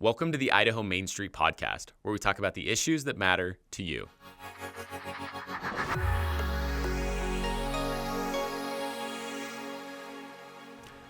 Welcome to the Idaho Main Street Podcast, where we talk about the issues that matter to you.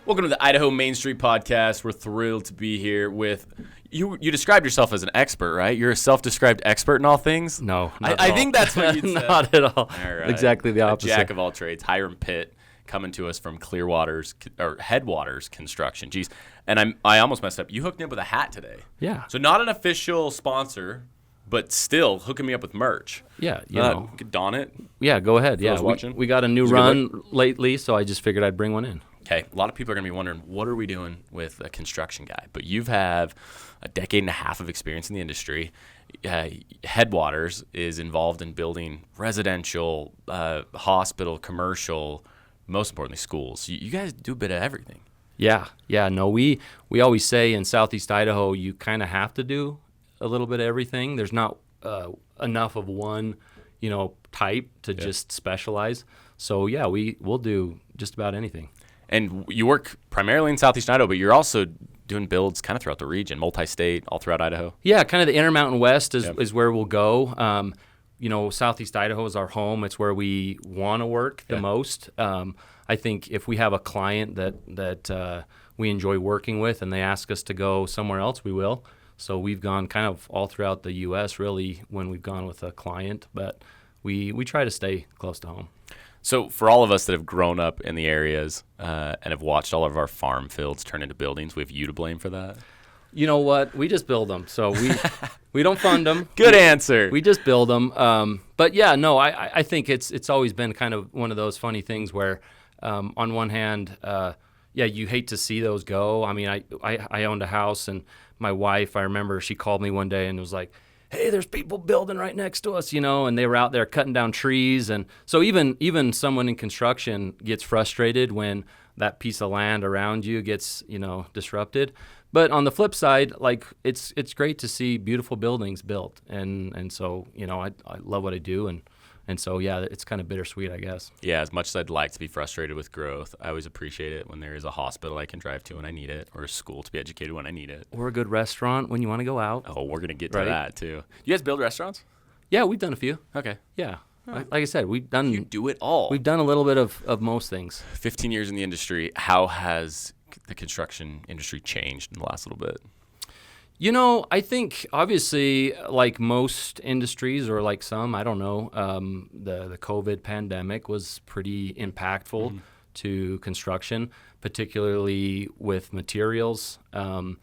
Welcome to the Idaho Main Street Podcast. We're thrilled to be here with you. You described yourself as an expert, right? You're a self-described expert in all things? No, I think that's what you said. Not at all. All right. Exactly the opposite. A jack of all trades, Hyrum Pitt, coming to us from Headwaters Construction. Jeez, and I almost messed up. You hooked me up with a hat today. Yeah. So not an official sponsor, but still hooking me up with merch. Yeah, you know. Could don it. Yeah, go ahead. those watching. We got a new run lately, so I just figured I'd bring one in. Okay, a lot of people are going to be wondering, what are we doing with a construction guy? But you've had a decade and a half of experience in the industry. Headwaters is involved in building residential, hospital, commercial, most importantly, schools. You guys do a bit of everything. Yeah. No, we always say in Southeast Idaho, you kind of have to do a little bit of everything. There's not enough of one, type to just specialize. So yeah, we'll do just about anything. And you work primarily in Southeastern Idaho, but you're also doing builds kind of throughout the region, multi-state, all throughout Idaho. Yeah, kind of the Intermountain West is where we'll go. Southeast Idaho is our home. It's where we want to work the most. I think if we have a client that we enjoy working with and they ask us to go somewhere else, we will. So we've gone kind of all throughout the U.S. really when we've gone with a client, but we try to stay close to home. So for all of us that have grown up in the areas and have watched all of our farm fields turn into buildings, we have you to blame for that? You know what? We just build them. So we don't fund them. Good answer. We just build them. But yeah, no, I think it's always been kind of one of those funny things where on one hand, you hate to see those go. I mean, I owned a house, and my wife, I remember she called me one day and was like, hey, there's people building right next to us, and they were out there cutting down trees. And so even someone in construction gets frustrated when that piece of land around you gets, disrupted. But on the flip side, like it's great to see beautiful buildings built. And so, I love what I do. And so, yeah, it's kind of bittersweet, I guess. Yeah, as much as I'd like to be frustrated with growth, I always appreciate it when there is a hospital I can drive to when I need it, or a school to be educated when I need it. Or a good restaurant when you want to go out. Oh, we're going to get to that, too. You guys build restaurants? Yeah, we've done a few. Okay. Yeah. Like I said, we've done... You do it all. We've done a little bit of most things. 15 years in the industry. How has the construction industry changed in the last little bit? I think obviously like most industries or like some, I don't know, the COVID pandemic was pretty impactful to construction, particularly with materials. During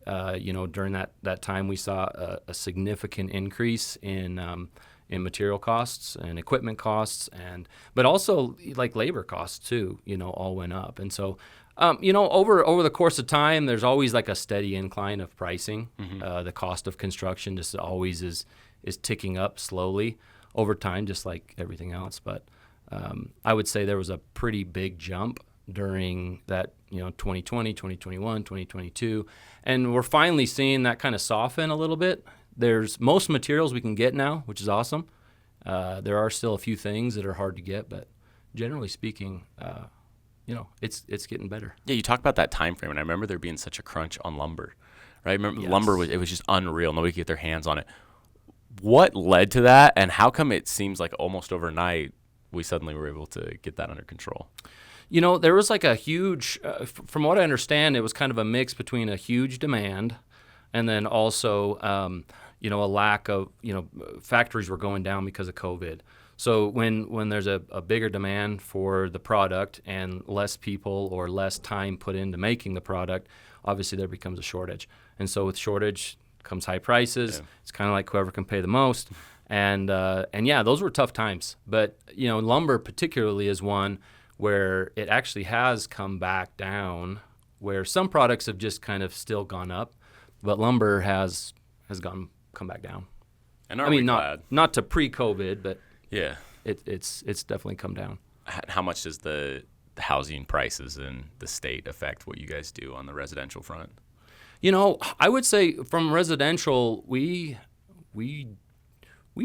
that time we saw a significant increase in material costs and equipment costs, but also like labor costs too, all went up. And so over the course of time, there's always like a steady incline of pricing. The cost of construction just always is ticking up slowly over time, just like everything else. But I would say there was a pretty big jump during that, 2020, 2021, 2022. And we're finally seeing that kind of soften a little bit. There's most materials we can get now, which is awesome. There are still a few things that are hard to get, but generally speaking, it's getting better. Yeah, you talk about that time frame, and I remember there being such a crunch on lumber, right? I remember Yes. lumber was just unreal. Nobody could get their hands on it. What led to that, and how come it seems like almost overnight we suddenly were able to get that under control? There was like a huge, from what I understand, it was kind of a mix between a huge demand and then also, a lack of, factories were going down because of COVID. So when there's a bigger demand for the product and less people or less time put into making the product, obviously there becomes a shortage. And so with shortage comes high prices. Yeah. It's kind of like whoever can pay the most. And yeah, those were tough times. But, lumber particularly is one where it actually has come back down, where some products have just kind of still gone up, but lumber has come back down. And are we glad? Not to pre-COVID, but yeah, it's definitely come down. How much does the housing prices in the state affect what you guys do on the residential front? I would say from residential, we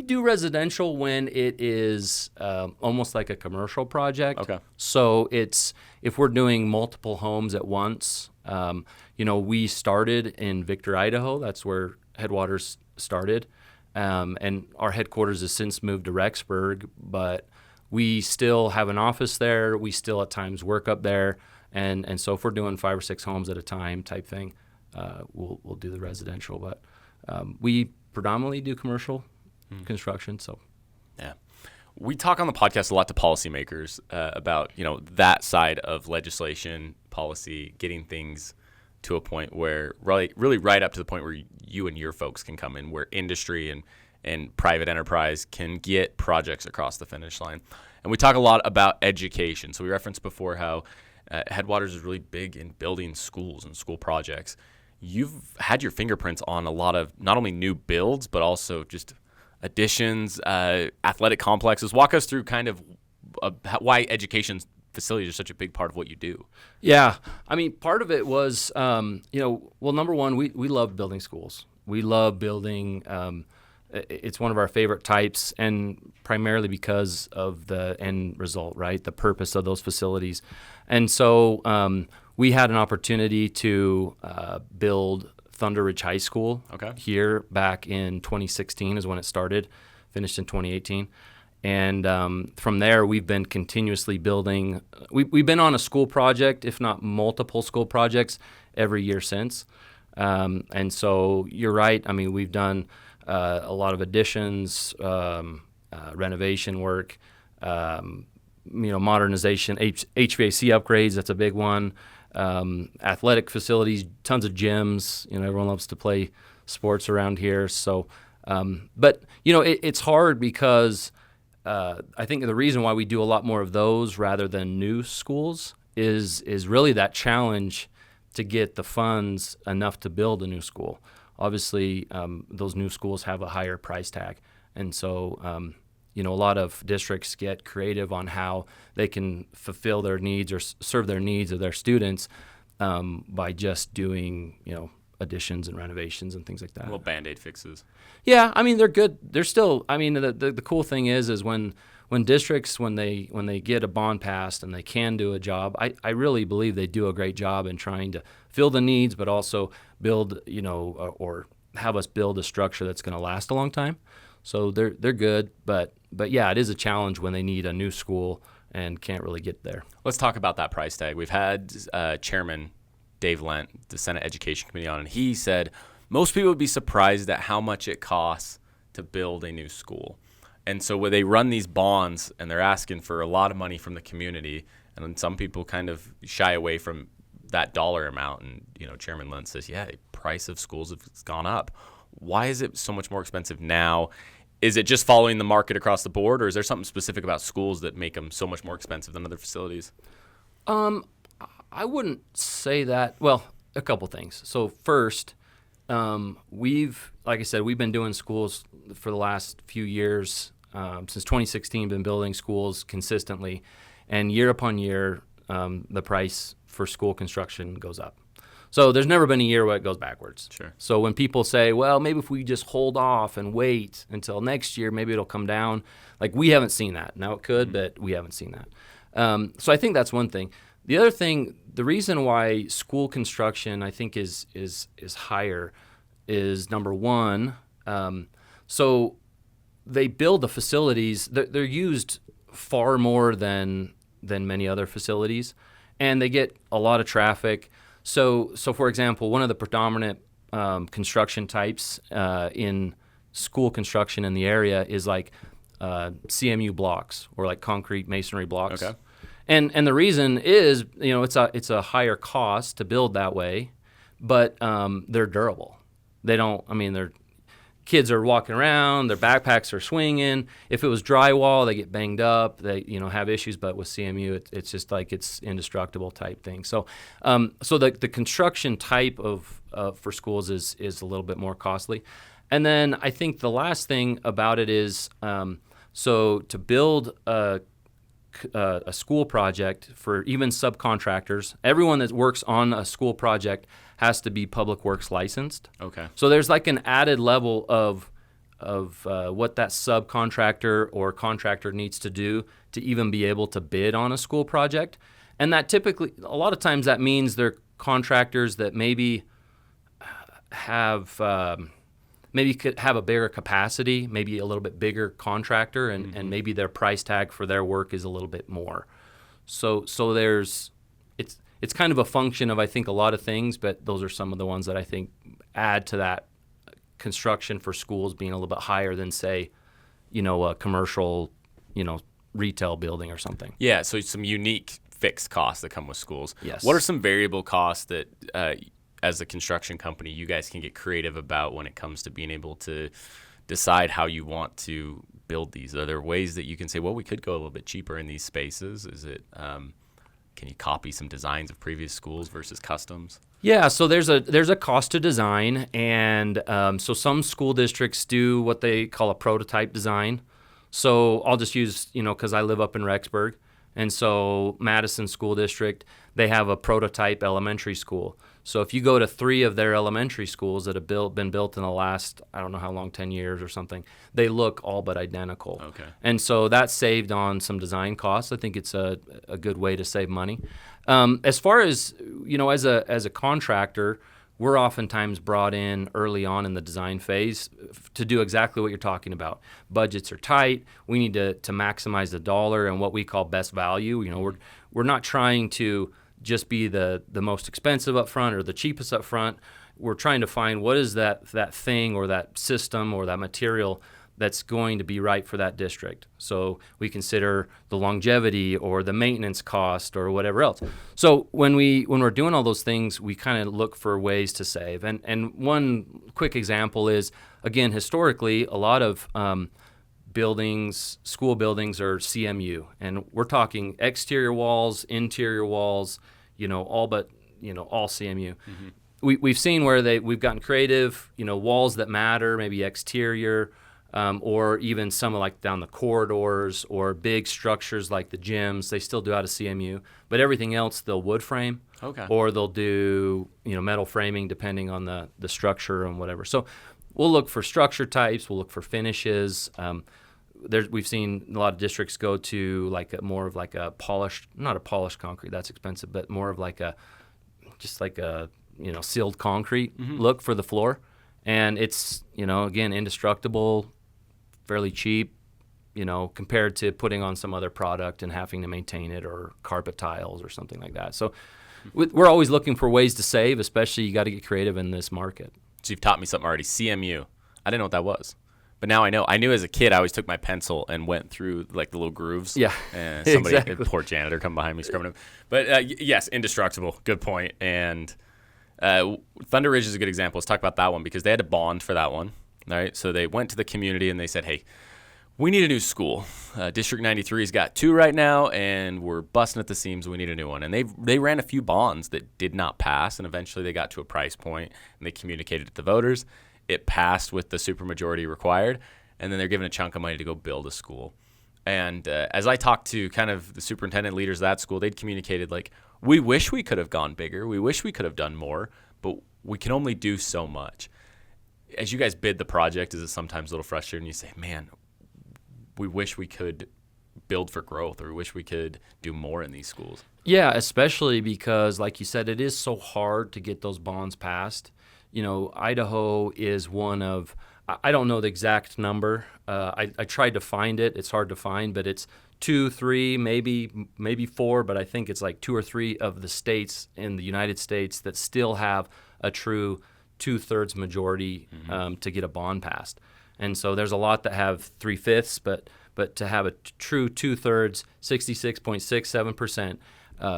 do residential when it is almost like a commercial project. Okay. So it's if we're doing multiple homes at once, We started in Victor, Idaho. That's where Headwaters started. And our headquarters has since moved to Rexburg, but we still have an office there. We still at times work up there. And so if we're doing 5 or 6 homes at a time type thing, we'll do the residential. But we predominantly do commercial construction. So, yeah. We talk on the podcast a lot to policymakers about, that side of legislation, policy, getting things to a point where really right up to the point where you and your folks can come in, where industry and private enterprise can get projects across the finish line. And we talk a lot about education. So we referenced before how Headwaters is really big in building schools and school projects. You've had your fingerprints on a lot of not only new builds, but also just additions, athletic complexes. Walk us through kind of why education facilities are such a big part of what you do. Yeah. Part of it was, number one, we love building schools. We love building, it's one of our favorite types, and primarily because of the end result, right? The purpose of those facilities. And so we had an opportunity to build Thunder Ridge High School here back in 2016 is when it started, finished in 2018. And from there, we've been continuously building. We've been on a school project, if not multiple school projects, every year since. And so you're right. We've done a lot of additions, renovation work, modernization, HVAC upgrades. That's a big one. Athletic facilities, tons of gyms. Everyone loves to play sports around here. So, but it's hard because I think the reason why we do a lot more of those rather than new schools is really that challenge to get the funds enough to build a new school. Obviously, those new schools have a higher price tag, and so a lot of districts get creative on how they can fulfill their needs or serve their needs of their students by just doing, additions and renovations and things like that. Little Band-Aid fixes. Yeah, they're good. They're still. The cool thing is when districts when they get a bond passed and they can do a job, I really believe they do a great job in trying to fill the needs, but also build, or have us build a structure that's going to last a long time. So they're good, but yeah, it is a challenge when they need a new school and can't really get there. Let's talk about that price tag. We've had Chairman Dave Lent, the Senate Education Committee, on, and he said most people would be surprised at how much it costs to build a new school. And so when they run these bonds and they're asking for a lot of money from the community, and then some people kind of shy away from that dollar amount. And, Chairman Lent says, yeah, the price of schools has gone up. Why is it so much more expensive now? Is it just following the market across the board, or is there something specific about schools that make them so much more expensive than other facilities? I wouldn't say that. Well, a couple things. So first, like I said, we've been doing schools for the last few years. Since 2016, been building schools consistently, and year upon year, the price for school construction goes up. So there's never been a year where it goes backwards. Sure. So when people say, well, maybe if we just hold off and wait until next year, maybe it'll come down. Like, we haven't seen that. Now it could, but we haven't seen that. So I think that's one thing. The other thing, the reason why school construction I think is higher is, number one, so they build the facilities. They're used far more than many other facilities, and they get a lot of traffic. So for example, one of the predominant construction types in school construction in the area is like CMU blocks, or like concrete masonry blocks. Okay. And the reason is, it's a higher cost to build that way, but they're durable. They're kids are walking around, their backpacks are swinging. If it was drywall, they get banged up, they have issues. But with CMU, it's just like it's indestructible type thing. So the construction type of for schools is a little bit more costly. And then I think the last thing about it is, so to build a school project for even subcontractors, everyone that works on a school project has to be Public Works licensed. Okay. So there's like an added level of what that subcontractor or contractor needs to do to even be able to bid on a school project. And that typically, a lot of times that means they're contractors that maybe have maybe could have a bigger capacity, maybe a little bit bigger contractor, and maybe their price tag for their work is a little bit more. So there's it's kind of a function of, I think, a lot of things, but those are some of the ones that I think add to that construction for schools being a little bit higher than, say, a commercial, retail building or something. Yeah, so some unique fixed costs that come with schools. Yes. What are some variable costs that, as a construction company, you guys can get creative about when it comes to being able to decide how you want to build these? Are there ways that you can say, well, we could go a little bit cheaper in these spaces? Is it, can you copy some designs of previous schools versus customs? Yeah, so there's a cost to design, and so some school districts do what they call a prototype design. So I'll just use, because I live up in Rexburg, and so Madison School District, they have a prototype elementary school. So if you go to 3 of their elementary schools that have been built in the last, I don't know how long, 10 years or something, they look all but identical. Okay. And so that's saved on some design costs. I think it's a good way to save money. As far as, as a contractor, we're oftentimes brought in early on in the design phase to do exactly what you're talking about. Budgets are tight. We need to maximize the dollar and what we call best value. We're not trying to just be the most expensive up front or the cheapest up front. We're trying to find what is that thing or that system or that material that's going to be right for that district. So we consider the longevity or the maintenance cost or whatever else. So when we're doing all those things, we kind of look for ways to save. And one quick example is, again, historically, a lot of school buildings are CMU, and we're talking exterior walls, interior walls, all CMU. Mm-hmm. We've seen where we've gotten creative, walls that matter, maybe exterior, or even some like down the corridors or big structures like the gyms. They still do out of CMU, but everything else they'll wood frame. Okay. Or they'll do metal framing depending on the structure and whatever. So we'll look for structure types. We'll look for finishes. We've seen a lot of districts go to more of a polished, not a polished concrete, that's expensive, but more of just like a sealed concrete look for the floor. And it's, again, indestructible, fairly cheap, compared to putting on some other product and having to maintain it, or carpet tiles or something like that. So we're always looking for ways to save, especially you got to get creative in this market. So you've taught me something already. CMU. I didn't know what that was. But now I know. I knew as a kid I always took my pencil and went through the little grooves. Yeah, and somebody, exactly. Poor janitor, come behind me scrubbing him. But yes, indestructible. Good point. And Thunder Ridge is a good example. Let's talk about that one because they had to bond for that one. All right, so they went to the community and they said, "Hey, we need a new school. District 93's got 2 right now, and we're busting at the seams. We need a new one." And they ran a few bonds that did not pass, and eventually they got to a price point and they communicated it to the voters. It passed with the supermajority required, and then they're given a chunk of money to go build a school. And as I talked to kind of the superintendent leaders of that school, they'd communicated we wish we could have gone bigger. We wish we could have done more, but we can only do so much. As you guys bid the project, is it sometimes a little frustrating? You say, man, we wish we could build for growth, or we wish we could do more in these schools. Yeah, especially because, like you said, it is so hard to get those bonds passed. Idaho is one of, I don't know the exact number. I tried to find it. It's hard to find, but it's 2, 3, maybe 4, but I think it's 2 or 3 of the states in the United States that still have a true 2/3 majority to get a bond passed. And so there's a lot that have 3/5, but to have a true 2/3, 66.67%,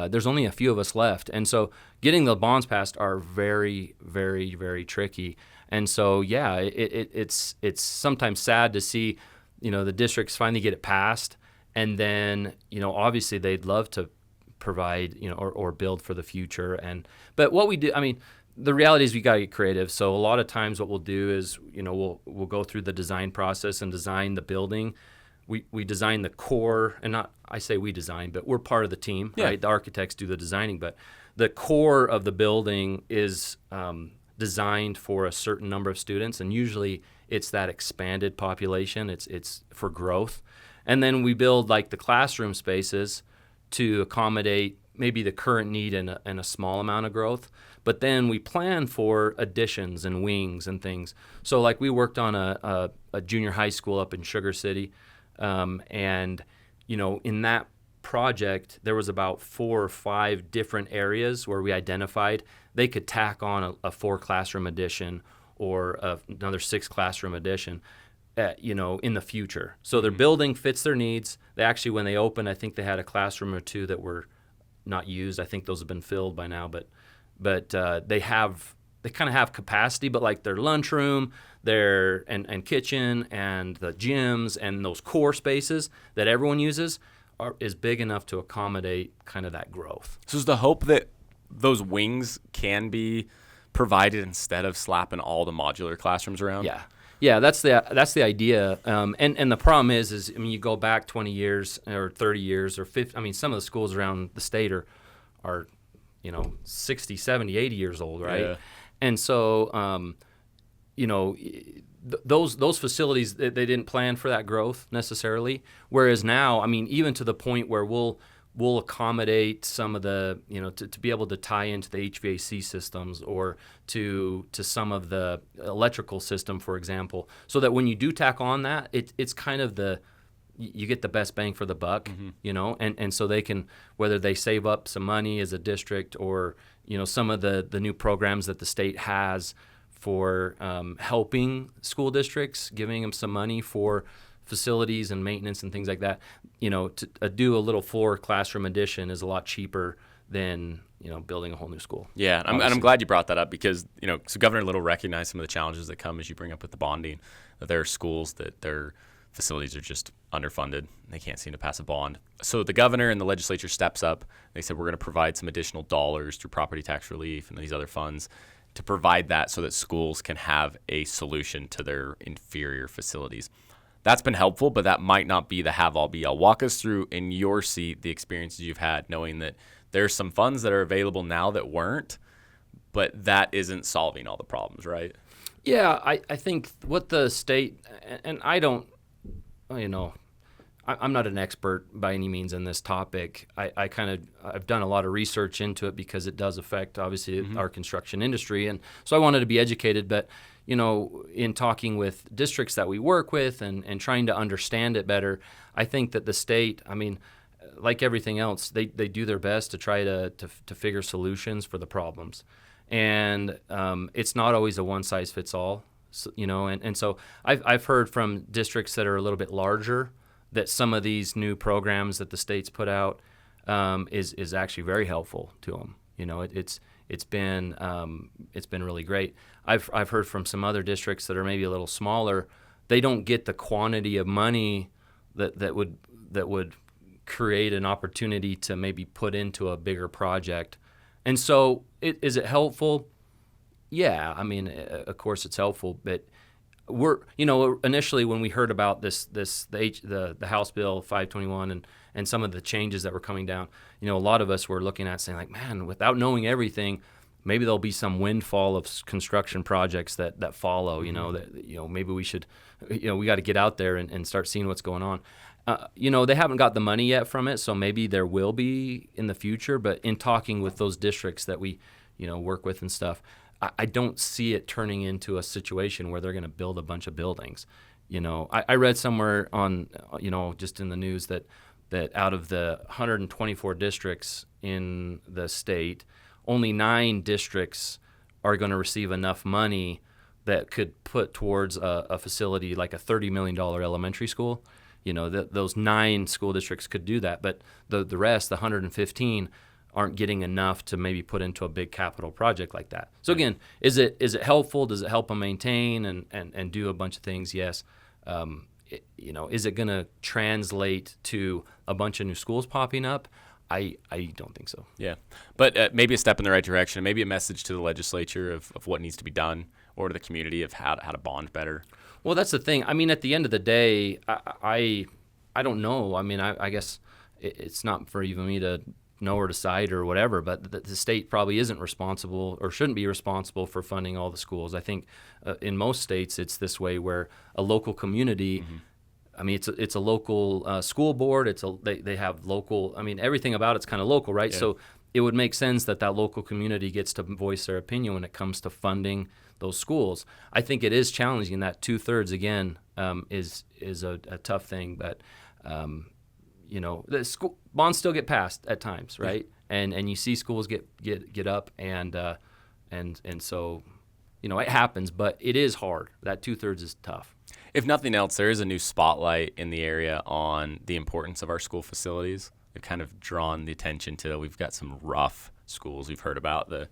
there's only a few of us left. And so getting the bonds passed are very, very, very tricky. And so, yeah, it's sometimes sad to see, the districts finally get it passed. And then, obviously they'd love to provide, or build for the future. But what we do, the reality is we got to get creative. So a lot of times what we'll do is, we'll go through the design process and design the building. We design the core, and I say we design, but we're part of the team, right? The architects do the designing, but the core of the building is designed for a certain number of students, and usually it's that expanded population. It's for growth. And then we build the classroom spaces to accommodate maybe the current need and a small amount of growth. But then we plan for additions and wings and things. So like we worked on a junior high school up in Sugar City, and in that project there was about 4 or 5 different areas where we identified they could tack on a 4 classroom addition or another 6 classroom addition. In the future. So their building fits their needs. They actually, when they opened, I think they had a classroom or 2 that were not used. I think those have been filled by now, but they kind of have capacity, but like their lunchroom, their and kitchen and the gyms and those core spaces that everyone uses is big enough to accommodate kind of that growth. So is the hope that those wings can be provided instead of slapping all the modular classrooms around? Yeah, that's the idea. And the problem is you go back 20 years or 30 years or 50. I mean, some of the schools around the state are 60, 70, 80 years old, right? Yeah. And so, those facilities, they didn't plan for that growth necessarily. Whereas now, I mean, even to the point where we'll accommodate some of the, to be able to tie into the HVAC systems or to some of the electrical system, for example, so that when you do tack on that, it's kind of you get the best bang for the buck, and so they can, whether they save up some money as a district or, some of the new programs that the state has for helping school districts, giving them some money for facilities and maintenance and things like that, to do a little 4 classroom addition is a lot cheaper than, building a whole new school. Yeah, and I'm glad you brought that up because, so Governor Little recognized some of the challenges that come as you bring up with the bonding, that there are schools that their facilities are just underfunded. They can't seem to pass a bond. So the governor and the legislature steps up. They said, we're going to provide some additional dollars through property tax relief and these other funds to provide that so that schools can have a solution to their inferior facilities. That's been helpful, but that might not be the have-all, be-all. Walk us through, in your seat, the experiences you've had, knowing that there's some funds that are available now that weren't, but that isn't solving all the problems, right? Yeah, I think what the state, and I don't, I'm not an expert by any means in this topic. I've done a lot of research into it because it does affect, obviously, our construction industry, and so I wanted to be educated, but in talking with districts that we work with and trying to understand it better, I think that the state, I mean, like everything else, they do their best to try to figure solutions for the problems. And it's not always a one-size-fits-all, and so I've heard from districts that are a little bit larger that some of these new programs that the state's put out is actually very helpful to them. It's been really great. I've heard from some other districts that are maybe a little smaller. They don't get the quantity of money that would create an opportunity to maybe put into a bigger project. And so, is it helpful? Yeah, I mean, of course it's helpful, but we're initially when we heard about the House Bill 521 and some of the changes that were coming down, a lot of us were looking at saying like, man, without knowing everything, maybe there'll be some windfall of construction projects that follow. Maybe we should, we got to get out there and start seeing what's going on. They haven't got the money yet from it, so maybe there will be in the future. But in talking with those districts that we, work with and stuff, I don't see it turning into a situation where they're going to build a bunch of buildings. I read somewhere on, just in the news that out of the 124 districts in the state, only 9 districts are going to receive enough money that could put towards a facility like a $30 million elementary school. Those 9 school districts could do that, but the rest, the 115, aren't getting enough to maybe put into a big capital project like that. So again, is it helpful? Does it help them maintain and do a bunch of things? Yes. Is it going to translate to a bunch of new schools popping up? I don't think so. Yeah, but maybe a step in the right direction, maybe a message to the legislature of what needs to be done, or to the community of how to bond better. Well, that's the thing. I mean, at the end of the day, I don't know. I mean, I guess it's not for even me to know or decide or whatever, but the state probably isn't responsible or shouldn't be responsible for funding all the schools. I think in most states it's this way where a local community I mean, it's a local school board. They have local. I mean, everything about it's kind of local, right? Yeah. So it would make sense that local community gets to voice their opinion when it comes to funding those schools. I think it is challenging. That 2/3 again is a tough thing, but the school bonds still get passed at times, right? And you see schools get up and so it happens, but it is hard. That 2/3 is tough. If nothing else, there is a new spotlight in the area on the importance of our school facilities. They've kind of drawn the attention to, we've got some rough schools. We've heard about the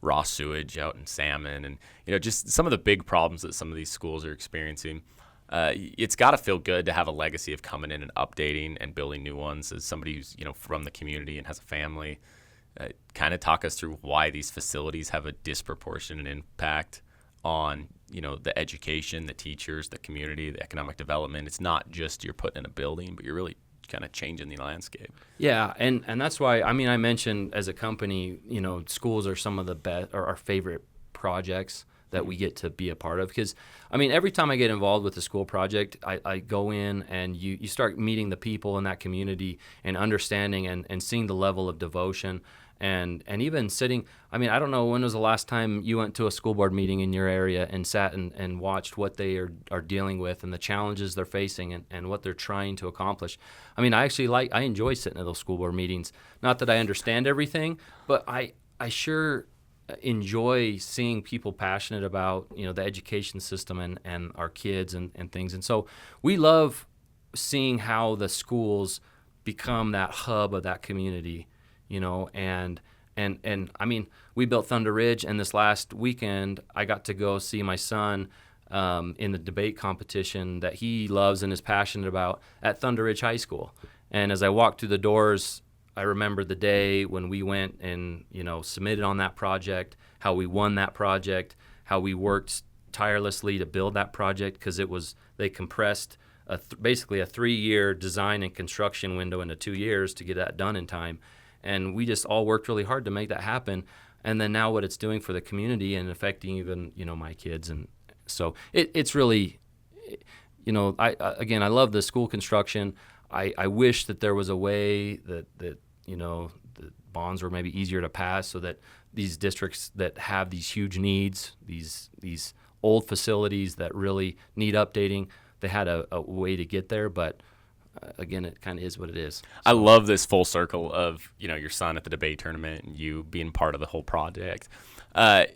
raw sewage out in Salmon and, just some of the big problems that some of these schools are experiencing. It's got to feel good to have a legacy of coming in and updating and building new ones as somebody who's, from the community and has a family. Kind of talk us through why these facilities have a disproportionate impact on, the education, the teachers, the community, the economic development. It's not just you're putting in a building, but you're really kind of changing the landscape. Yeah, and that's why, I mentioned as a company, schools are some of the best or our favorite projects that we get to be a part of. Because, every time I get involved with a school project, I go in and you start meeting the people in that community and understanding and seeing the level of devotion and even sitting. I don't know, when was the last time you went to a school board meeting in your area and sat and watched what they are dealing with and the challenges they're facing and what they're trying to accomplish. I enjoy sitting at those school board meetings. Not that I understand everything, but I sure enjoy seeing people passionate about the education system and our kids and things. And so we love seeing how the schools become that hub of that community, and we built Thunder Ridge, and this last weekend I got to go see my son in the debate competition that he loves and is passionate about at Thunder Ridge High School. And as I walked through the doors, I remember the day when we went and, submitted on that project, how we won that project, how we worked tirelessly to build that project, because they compressed basically a 3-year design and construction window into 2 years to get that done in time. And we just all worked really hard to make that happen. And then now what it's doing for the community and affecting even, my kids. And so it's really, I love the school construction. I wish that there was a way that the bonds were maybe easier to pass so that these districts that have these huge needs, these old facilities that really need updating, they had a way to get there. But again, it kind of is what it is. So. I love this full circle of, your son at the debate tournament and you being part of the whole project.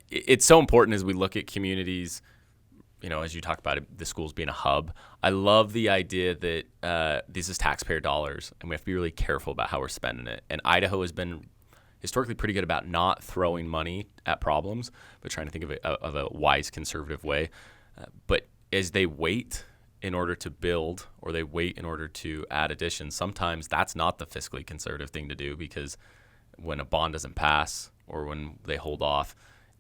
It's so important as we look at communities, as you talk about it, the schools being a hub. I love the idea that this is taxpayer dollars, and we have to be really careful about how we're spending it. And Idaho has been historically pretty good about not throwing money at problems, but trying to think of a wise, conservative way. But as they wait in order to build, or they wait in order to add additions, sometimes that's not the fiscally conservative thing to do, because when a bond doesn't pass or when they hold off,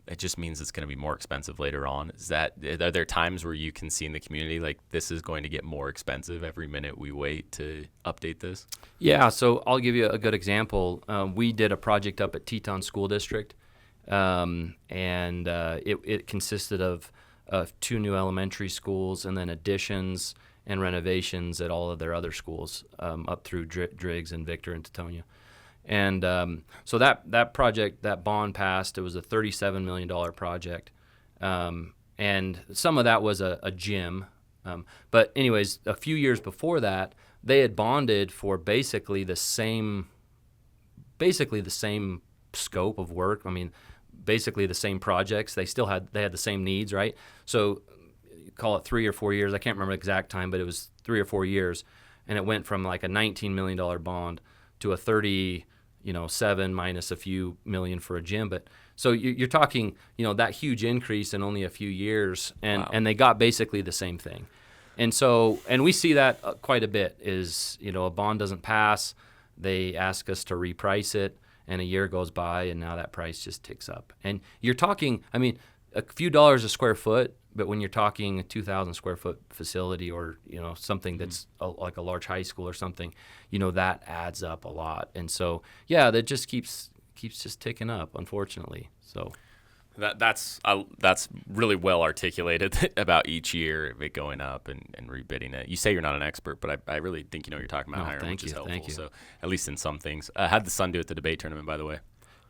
it just means it's going to be more expensive later on. Are there times where you can see in the community like this is going to get more expensive every minute we wait to update this? Yeah, so I'll give you a good example. We did a project up at Teton School District, and it consisted of 2 new elementary schools and then additions and renovations at all of their other schools up through Driggs and Victor and Tetonia. And so that project, that bond passed. It was a $37 million project. And some of that was a gym. But anyways, a few years before that, they had bonded for basically the same scope of work. Basically the same projects. They had the same needs, right? So call it 3 or 4 years. I can't remember the exact time, but it was 3 or 4 years. And it went from like a $19 million bond to a 37 minus a few million for a gym. But so you're talking, that huge increase in only a few years, and, Wow. and they got basically the same thing. And so, and we see that quite a bit is, a bond doesn't pass, they ask us to reprice it, and a year goes by, and now that price just ticks up. And you're talking, a few dollars a square foot, but when you're talking a 2,000 square foot facility or, something that's like a large high school or something, that adds up a lot. And so, yeah, that just keeps just ticking up, unfortunately. So That's really well articulated about each year of it going up and rebidding it. You say you're not an expert, but I really think you know what you're talking about, Hyrum, which is helpful. Thank you. So at least in some things. How'd the son do at the debate tournament, by the way?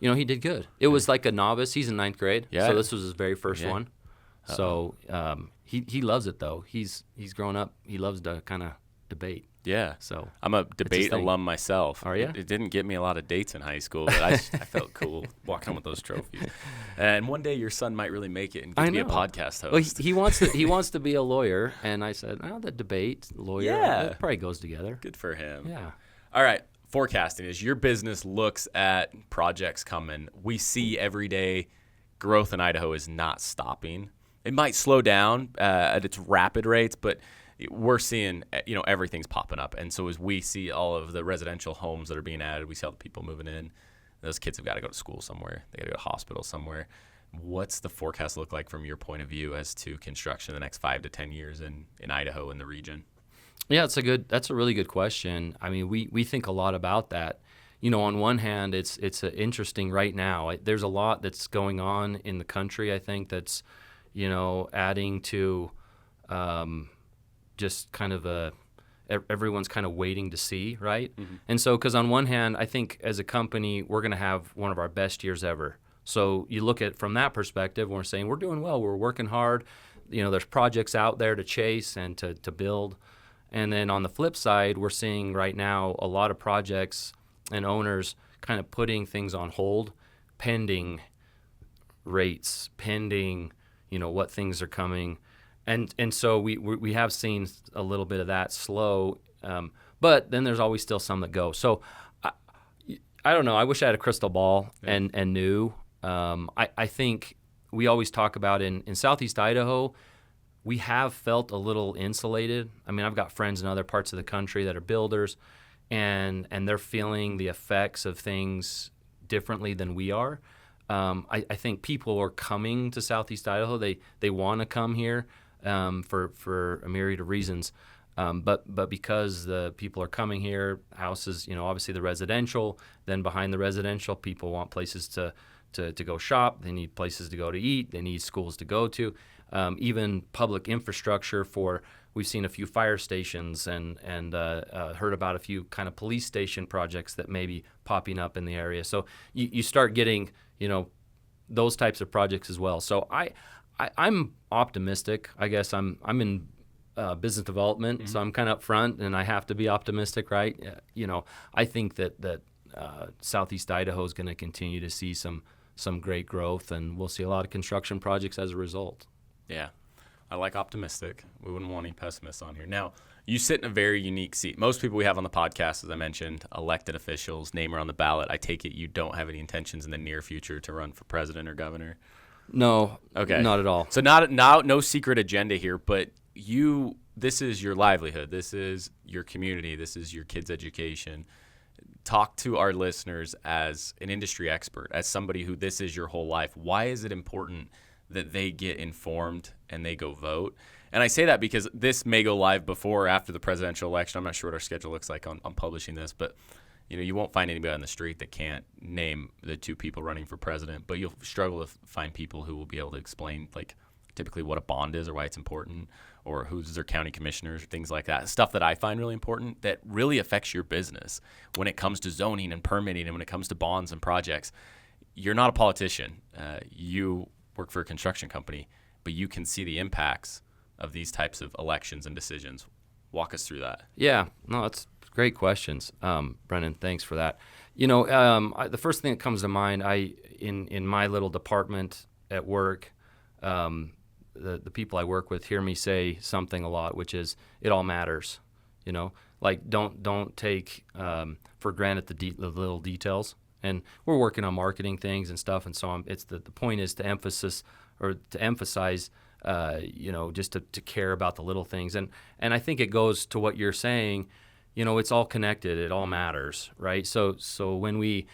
He did good. It was like a novice. He's in 9th grade, so this was his very first one. So he loves it though. He's grown up. He loves to kind of debate. Yeah. So I'm a debate alum myself. Are you? It didn't get me a lot of dates in high school, but I felt cool walking home with those trophies. And one day your son might really make it and get to be a podcast host. Well, he wants to be a lawyer, and I said, the debate lawyer, that probably goes together. Good for him. Yeah. All right. Forecasting is your business looks at projects coming. We see every day growth in Idaho is not stopping. It might slow down at its rapid rates, but we're seeing, everything's popping up. And so as we see all of the residential homes that are being added, we see all the people moving in. Those kids have got to go to school somewhere. They got to go to hospital somewhere. What's the forecast look like from your point of view as to construction in the next 5 to 10 years in Idaho and the region? Yeah, that's a really good question. I mean, we think a lot about that. On one hand, it's interesting right now. There's a lot that's going on in the country, I think, that's, adding to just kind of everyone's kind of waiting to see, right? Mm-hmm. And so, because on one hand, I think as a company, we're going to have one of our best years ever. So you look at from that perspective, we're saying we're doing well, we're working hard. There's projects out there to chase and to build. And then on the flip side, we're seeing right now a lot of projects and owners kind of putting things on hold, pending rates, pending, what things are coming. And so we have seen a little bit of that slow, but then there's always still some that go. So I don't know. I wish I had a crystal ball and knew. I think we always talk about in Southeast Idaho, we have felt a little insulated. I mean, I've got friends in other parts of the country that are builders, and they're feeling the effects of things differently than we are. I think people are coming to Southeast Idaho. They want to come here for a myriad of reasons. But because the people are coming here, houses, obviously the residential, then behind the residential, people want places to go shop. They need places to go to eat. They need schools to go to. Even public infrastructure we've seen a few fire stations and heard about a few kind of police station projects that may be popping up in the area. So you start getting, those types of projects as well. So I'm optimistic. I guess I'm in business development, so I'm kind of up front, and I have to be optimistic, right? I think that Southeast Idaho is going to continue to see some great growth, and we'll see a lot of construction projects as a result. Yeah, I like optimistic. We wouldn't want any pessimists on here. Now, you sit in a very unique seat. Most people we have on the podcast, as I mentioned, elected officials, name are on the ballot. I take it you don't have any intentions in the near future to run for president or governor? No, okay, not at all. So no secret agenda here, but this is your livelihood. This is your community. This is your kids' education. Talk to our listeners as an industry expert, as somebody who this is your whole life. Why is it important that they get informed and they go vote? And I say that because this may go live before or after the presidential election. I'm not sure what our schedule looks like on publishing this, but you won't find anybody on the street that can't name the two people running for president, but you'll struggle to find people who will be able to explain, like, typically what a bond is or why it's important, or who's their county commissioners, things like that. Stuff that I find really important that really affects your business when it comes to zoning and permitting and when it comes to bonds and projects. You're not a politician. You work for a construction company, but you can see the impacts of these types of elections and decisions. Walk us through that. Yeah, no, that's great questions, Brennan. Thanks for that. The first thing that comes to mind, in my little department at work, the people I work with hear me say something a lot, which is it all matters. Like don't take for granted the little details. And we're working on marketing things and stuff, and so it's the point is to emphasize, just to care about the little things. And I think it goes to what you're saying. It's all connected. It all matters, right? So when we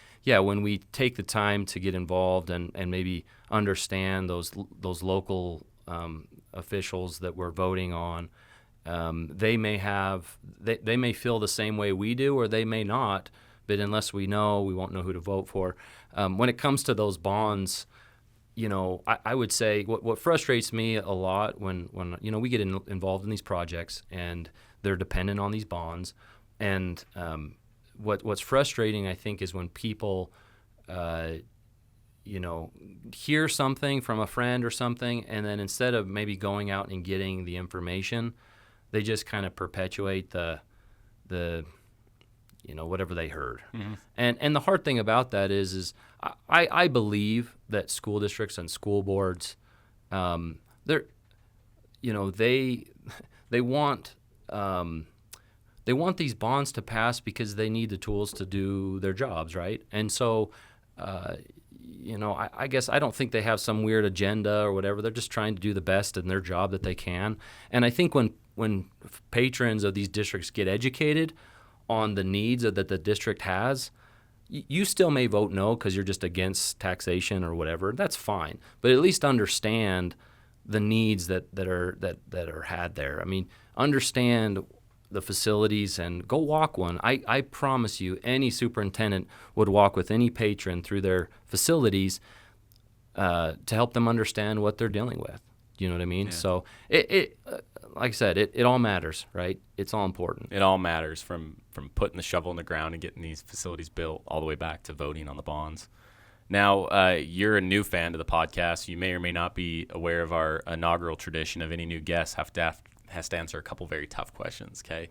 take the time to get involved and maybe understand those local officials that we're voting on, they may feel the same way we do, or they may not. But unless we know, we won't know who to vote for. When it comes to those bonds, I would say what frustrates me a lot when we get involved in these projects and they're dependent on these bonds, and what's frustrating, I think, is when people hear something from a friend or something, and then instead of maybe going out and getting the information, they just kind of perpetuate the whatever they heard. Mm-hmm. And the hard thing about that is I believe that school districts and school boards, they want these bonds to pass because they need the tools to do their jobs, right? And so, I guess I don't think they have some weird agenda or whatever. They're just trying to do the best in their job that they can. And I think when patrons of these districts get educated on the needs that the district has, you still may vote no because you're just against taxation or whatever. That's fine, but at least understand the needs that are had there. I mean, understand the facilities and go walk one. I promise you, any superintendent would walk with any patron through their facilities to help them understand what they're dealing with. You know what I mean? Yeah. So it like I said, it all matters, right? It's all important. It all matters, from putting the shovel in the ground and getting these facilities built all the way back to voting on the bonds. Now, you're a new fan to the podcast. You may or may not be aware of our inaugural tradition of any new guest has to answer a couple very tough questions, okay?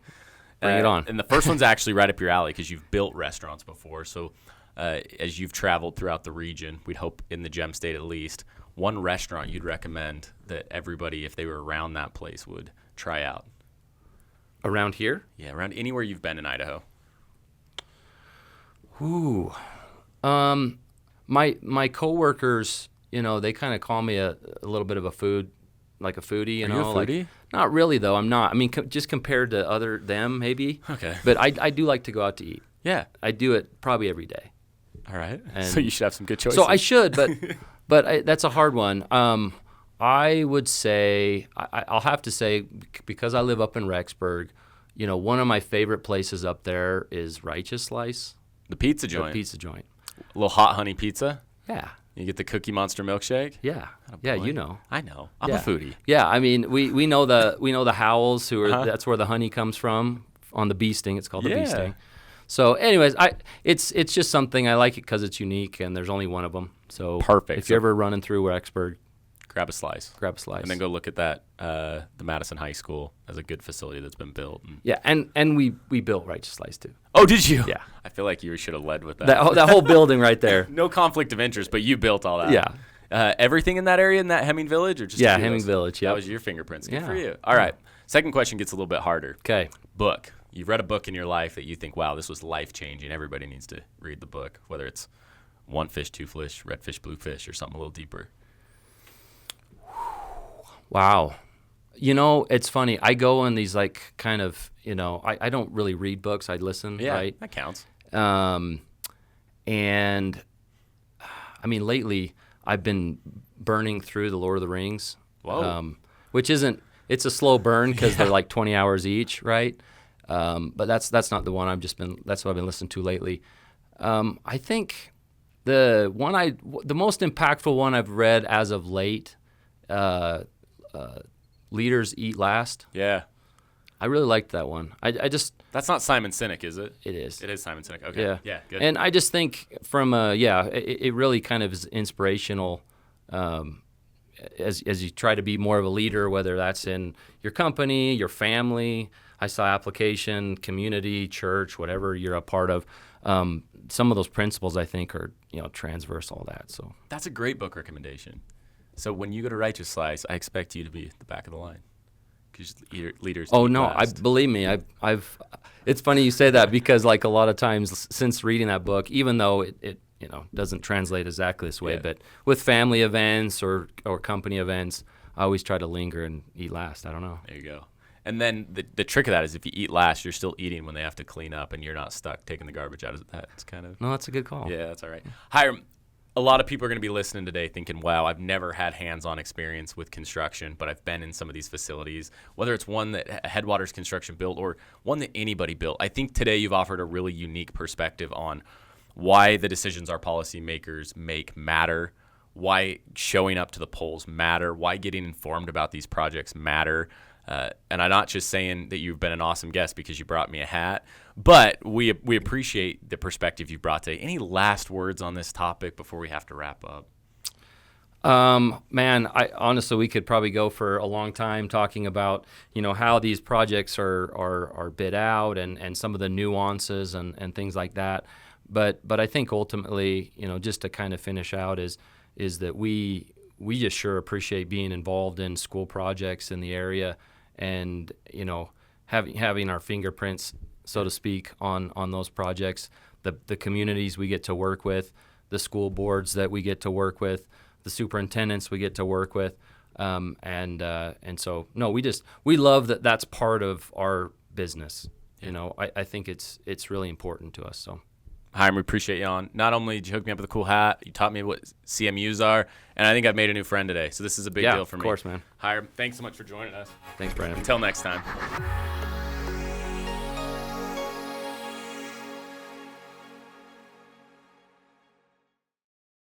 Bring it on. And the first one's actually right up your alley because you've built restaurants before. So as you've traveled throughout the region, we'd hope in the Gem State at least, one restaurant you'd recommend that everybody, if they were around that place, would try out. Around here? Yeah, around anywhere you've been in Idaho. Ooh. My coworkers, they kind of call me a little bit of a foodie. Are you a foodie? Like, not really, though. I'm not. I mean, just compared to them, maybe. Okay. But I do like to go out to eat. Yeah. I do it probably every day. All right. So you should have some good choices. So I should, but that's a hard one. I would say, I'll have to say, because I live up in Rexburg, one of my favorite places up there is Righteous Slice. The pizza joint. The pizza joint. A little hot honey pizza. Yeah. You get the Cookie Monster milkshake. Yeah. Yeah, you know. I know. I'm a foodie. Yeah, I mean, we know the Howells, who are that's where the honey comes from on the bee sting. It's called the bee sting. So, anyways, it's just something I like it because it's unique and there's only one of them. So perfect. If you're ever running through Rexburg, grab a slice. And then go look at that the Madison High School as a good facility that's been built. Yeah, and we built Righteous Slice too. Oh, did you? Yeah. I feel like you should have led with that. That whole building right there. No conflict of interest, but you built all that. Yeah. Everything in that area, in that Hemming Village, or just Hemming Village. Yeah. That was your fingerprints. Good for you. All right. Second question gets a little bit harder. Okay. Book. You've read a book in your life that you think, wow, this was life-changing. Everybody needs to read the book, whether it's One Fish, Two Fish, Red Fish, Blue Fish, or something a little deeper. Wow. It's funny. I go in these like kind of, I don't really read books. I listen, right? That counts. And I mean, lately I've been burning through the Lord of the Rings. Whoa. Which it's a slow burn because they're like 20 hours each, right? But that's not the one that's what I've been listening to lately. I think the most impactful one I've read as of late, Leaders Eat Last. Yeah. I really liked that one. That's not Simon Sinek, is it? It is. It is Simon Sinek. Okay. Yeah, good. And I just think it really kind of is inspirational as you try to be more of a leader, whether that's in your company, your family, I saw application, community, church, whatever you're a part of. Some of those principles I think are, transverse all that. So that's a great book recommendation. So when you go to Righteous Slice, I expect you to be at the back of the line. Because leaders. Oh no! Believe me. I've. It's funny you say that because like a lot of times since reading that book, even though it doesn't translate exactly this way, but with family events or company events, I always try to linger and eat last. I don't know. There you go. And then the trick of that is if you eat last, you're still eating when they have to clean up, and you're not stuck taking the garbage out of that. It's kind of. No, that's a good call. Yeah, that's all right. Hyrum, a lot of people are going to be listening today thinking, wow, I've never had hands-on experience with construction, but I've been in some of these facilities, whether it's one that Headwaters Construction built or one that anybody built. I think today you've offered a really unique perspective on why the decisions our policymakers make matter, why showing up to the polls matter, why getting informed about these projects matter. And I'm not just saying that you've been an awesome guest because you brought me a hat, but we appreciate the perspective you brought today. Any last words on this topic before we have to wrap up? Man, honestly, we could probably go for a long time talking about, how these projects are bid out and some of the nuances and things like that. But I think ultimately, just to kind of finish out is that we just sure appreciate being involved in school projects in the area and, having our fingerprints, so to speak, on those projects, the communities we get to work with, the school boards that we get to work with, the superintendents we get to work with, and so no, we love that that's part of our business. I think it's really important to us. So, Hyrum, we appreciate you on. Not only did you hook me up with a cool hat, you taught me what CMUs are, and I think I've made a new friend today. So this is a big deal for me. Of course, man. Hyrum, thanks so much for joining us. Thanks, Brandon. Until next time.